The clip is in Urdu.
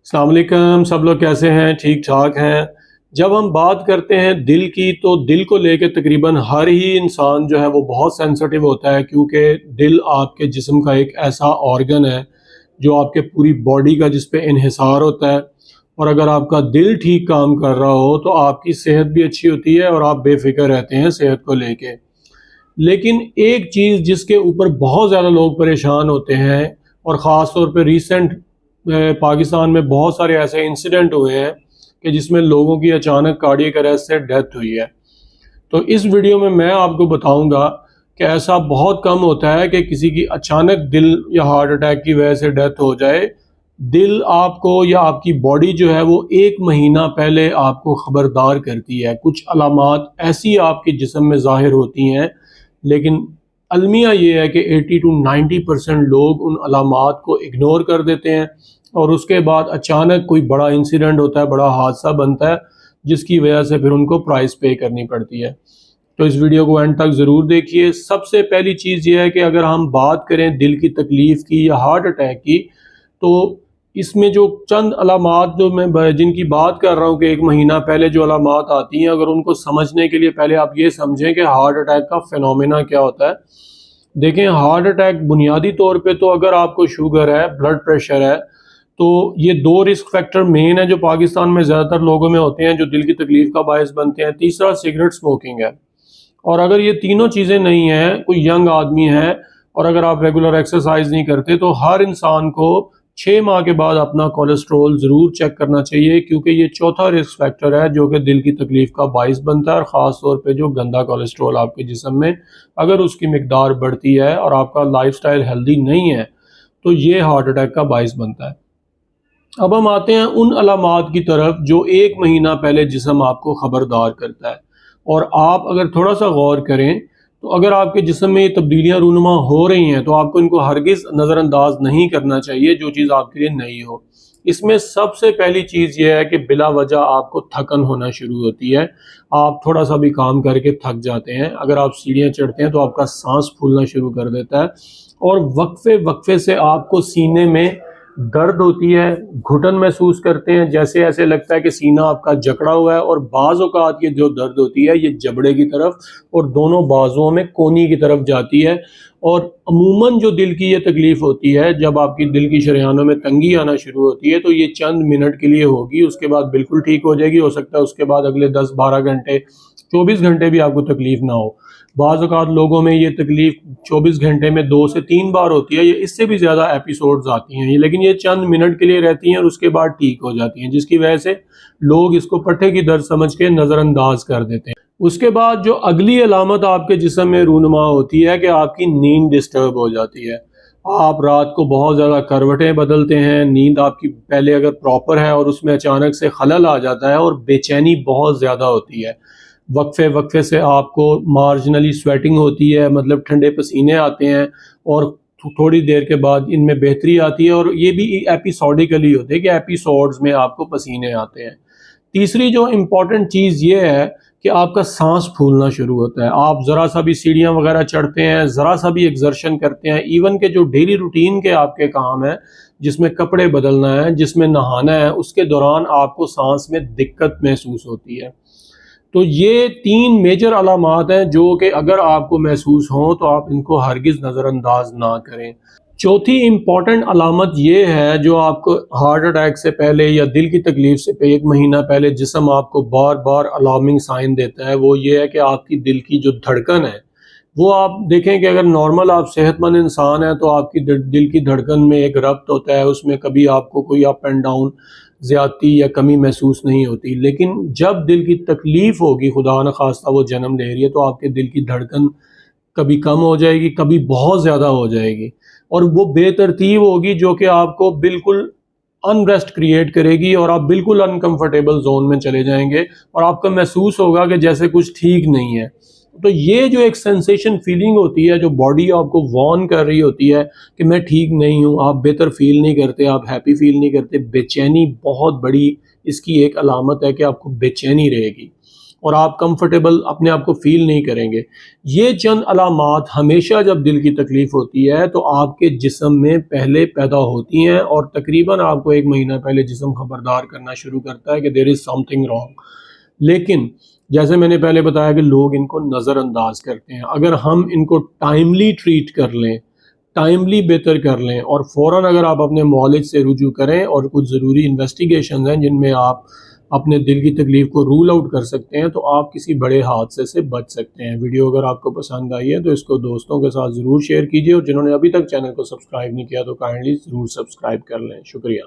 السلام علیکم، سب لوگ کیسے ہیں؟ ٹھیک ٹھاک ہیں؟ جب ہم بات کرتے ہیں دل کی تو دل کو لے کے تقریباً ہر ہی انسان جو ہے وہ بہت سینسٹیو ہوتا ہے، کیونکہ دل آپ کے جسم کا ایک ایسا آرگن ہے جو آپ کے پوری باڈی کا جس پہ انحصار ہوتا ہے، اور اگر آپ کا دل ٹھیک کام کر رہا ہو تو آپ کی صحت بھی اچھی ہوتی ہے اور آپ بے فکر رہتے ہیں صحت کو لے کے۔ لیکن ایک چیز جس کے اوپر بہت زیادہ لوگ پریشان ہوتے ہیں، اور خاص طور پہ ریسنٹ پاکستان میں بہت سارے ایسے انسیڈنٹ ہوئے ہیں کہ جس میں لوگوں کی اچانک کارڈیک اریسٹ سے ڈیتھ ہوئی ہے۔ تو اس ویڈیو میں آپ کو بتاؤں گا کہ ایسا بہت کم ہوتا ہے کہ کسی کی اچانک دل یا ہارٹ اٹیک کی وجہ سے ڈیتھ ہو جائے۔ دل آپ کو یا آپ کی باڈی جو ہے وہ 1 مہینہ پہلے آپ کو خبردار کرتی ہے، کچھ علامات ایسی آپ کے جسم میں ظاہر ہوتی ہیں، لیکن المیہ یہ ہے کہ 80 to 90% لوگ ان علامات کو اگنور کر دیتے ہیں، اور اس کے بعد اچانک کوئی بڑا انسیڈنٹ ہوتا ہے، بڑا حادثہ بنتا ہے، جس کی وجہ سے پھر ان کو پرائز پے کرنی پڑتی ہے۔ تو اس ویڈیو کو اینڈ تک ضرور دیکھیے۔ سب سے پہلی چیز یہ ہے کہ اگر ہم بات کریں دل کی تکلیف کی یا ہارٹ اٹیک کی، تو اس میں جو چند علامات جو میں جن کی بات کر رہا ہوں کہ 1 مہینہ پہلے جو علامات آتی ہیں، اگر ان کو سمجھنے کے لیے پہلے آپ یہ سمجھیں کہ ہارٹ اٹیک کا فینومینا کیا ہوتا ہے۔ دیکھیں، ہارٹ اٹیک بنیادی طور پہ تو اگر آپ کو شوگر ہے، بلڈ پریشر ہے، تو یہ 2 رسک فیکٹر مین ہیں جو پاکستان میں زیادہ تر لوگوں میں ہوتے ہیں جو دل کی تکلیف کا باعث بنتے ہیں۔ تیسرا سگریٹ سموکنگ ہے، اور اگر یہ تینوں چیزیں نہیں ہیں، کوئی ینگ آدمی ہے اور اگر آپ ریگولر ایکسرسائز نہیں کرتے، تو ہر انسان کو 6 ماہ کے بعد اپنا کولیسٹرول ضرور چیک کرنا چاہیے، کیونکہ یہ چوتھا رسک فیکٹر ہے جو کہ دل کی تکلیف کا باعث بنتا ہے، اور خاص طور پہ جو گندا کولیسٹرول آپ کے جسم میں اگر اس کی مقدار بڑھتی ہے اور آپ کا لائف سٹائل ہیلدی نہیں ہے تو یہ ہارٹ اٹیک کا باعث بنتا ہے۔ اب ہم آتے ہیں ان علامات کی طرف جو 1 مہینہ پہلے جسم آپ کو خبردار کرتا ہے، اور آپ اگر تھوڑا سا غور کریں تو اگر آپ کے جسم میں یہ تبدیلیاں رونما ہو رہی ہیں تو آپ کو ان کو ہرگز نظر انداز نہیں کرنا چاہیے جو چیز آپ کے لیے نئی ہو۔ اس میں سب سے پہلی چیز یہ ہے کہ بلا وجہ آپ کو تھکن ہونا شروع ہوتی ہے، آپ تھوڑا سا بھی کام کر کے تھک جاتے ہیں، اگر آپ سیڑھیاں چڑھتے ہیں تو آپ کا سانس پھولنا شروع کر دیتا ہے، اور وقفے سے آپ کو سینے میں درد ہوتی ہے، گھٹن محسوس کرتے ہیں، جیسے ایسے لگتا ہے کہ سینہ آپ کا جکڑا ہوا ہے، اور بعض اوقات یہ جو درد ہوتی ہے یہ جبڑے کی طرف اور دونوں بازوؤں میں کونی کی طرف جاتی ہے۔ اور عموماً جو دل کی یہ تکلیف ہوتی ہے، جب آپ کی دل کی شریانوں میں تنگی آنا شروع ہوتی ہے تو یہ چند منٹ کے لیے ہوگی، اس کے بعد بالکل ٹھیک ہو جائے گی، ہو سکتا ہے اس کے بعد اگلے 10-12 گھنٹے 24 گھنٹے بھی آپ کو تکلیف نہ ہو۔ بعض اوقات لوگوں میں یہ تکلیف 24 گھنٹے میں 2 سے 3 بار ہوتی ہے، یہ اس سے بھی زیادہ ایپیسوڈز آتی ہیں، لیکن یہ چند منٹ کے لیے رہتی ہیں اور اس کے بعد ٹھیک ہو جاتی ہیں، جس کی وجہ سے لوگ اس کو پٹھے کی درد سمجھ کے نظر انداز کر دیتے ہیں۔ اس کے بعد جو اگلی علامت آپ کے جسم میں رونما ہوتی ہے کہ آپ کی نیند ڈسٹرب ہو جاتی ہے، آپ رات کو بہت زیادہ کروٹیں بدلتے ہیں، نیند آپ کی پہلے اگر پراپر ہے اور اس میں اچانک سے خلل آ جاتا ہے، اور بے چینی بہت زیادہ ہوتی ہے، وقفے سے آپ کو مارجنلی سویٹنگ ہوتی ہے، مطلب ٹھنڈے پسینے آتے ہیں، اور تھوڑی دیر کے بعد ان میں بہتری آتی ہے، اور یہ بھی ایپیسوڈیکلی ہوتے ہیں کہ ایپیسوڈز میں آپ کو پسینے آتے ہیں۔ تیسری جو امپورٹنٹ چیز یہ ہے کہ آپ کا سانس پھولنا شروع ہوتا ہے، آپ ذرا سا بھی سیڑھیاں وغیرہ چڑھتے ہیں، ذرا سا بھی ایگزرشن کرتے ہیں، ایون کہ جو ڈیلی روٹین کے آپ کے کام ہیں جس میں کپڑے بدلنا ہے، جس میں نہانا ہے، اس کے دوران آپ کو سانس میں دقت محسوس ہوتی ہے۔ تو یہ 3 میجر علامات ہیں جو کہ اگر آپ کو محسوس ہوں تو آپ ان کو ہرگز نظر انداز نہ کریں۔ چوتھی امپورٹنٹ علامت یہ ہے جو آپ کو ہارٹ اٹیک سے پہلے یا دل کی تکلیف سے 1 مہینہ پہلے جسم آپ کو بار بار الارمنگ سائن دیتا ہے، وہ یہ ہے کہ آپ کی دل کی جو دھڑکن ہے وہ آپ دیکھیں کہ اگر نارمل آپ صحت مند انسان ہیں تو آپ کی دل کی دھڑکن میں ایک ربط ہوتا ہے، اس میں کبھی آپ کو کوئی اپ اینڈ ڈاؤن زیادتی یا کمی محسوس نہیں ہوتی، لیکن جب دل کی تکلیف ہوگی، خدا نخواستہ وہ جنم لے رہی ہے، تو آپ کے دل کی دھڑکن کبھی کم ہو جائے گی، کبھی بہت زیادہ ہو جائے گی، اور وہ بے ترتیب ہوگی جو کہ آپ کو بالکل انریسٹ کریٹ کرے گی، اور آپ بالکل انکمفرٹیبل زون میں چلے جائیں گے، اور آپ کو محسوس ہوگا کہ جیسے کچھ ٹھیک نہیں ہے۔ تو یہ جو ایک سینسیشن فیلنگ ہوتی ہے جو باڈی آپ کو وارن کر رہی ہوتی ہے کہ میں ٹھیک نہیں ہوں، آپ بہتر فیل نہیں کرتے، آپ ہیپی فیل نہیں کرتے، بے چینی بہت بڑی اس کی ایک علامت ہے کہ آپ کو بے چینی رہے گی۔ اور آپ کمفرٹیبل اپنے آپ کو فیل نہیں کریں گے. یہ چند علامات ہمیشہ جب دل کی تکلیف ہوتی ہے تو آپ کے جسم میں پہلے پیدا ہوتی ہیں اور تقریباً آپ کو 1 مہینہ پہلے جسم خبردار کرنا شروع کرتا ہے کہ دیر از سم تھنگ رانگ. لیکن جیسے میں نے پہلے بتایا کہ لوگ ان کو نظر انداز کرتے ہیں. اگر ہم ان کو ٹائملی ٹریٹ کر لیں، ٹائملی بہتر کر لیں، اور فوراً اگر آپ اپنے معالج سے رجوع کریں اور کچھ ضروری انویسٹیگیشنز ہیں جن میں آپ اپنے دل کی تکلیف کو رول آؤٹ کر سکتے ہیں، تو آپ کسی بڑے حادثے سے بچ سکتے ہیں. ویڈیو اگر آپ کو پسند آئی ہے تو اس کو دوستوں کے ساتھ ضرور شیئر کیجیے، اور جنہوں نے ابھی تک چینل کو سبسکرائب نہیں کیا تو کائنڈلی ضرور سبسکرائب کر لیں. شکریہ.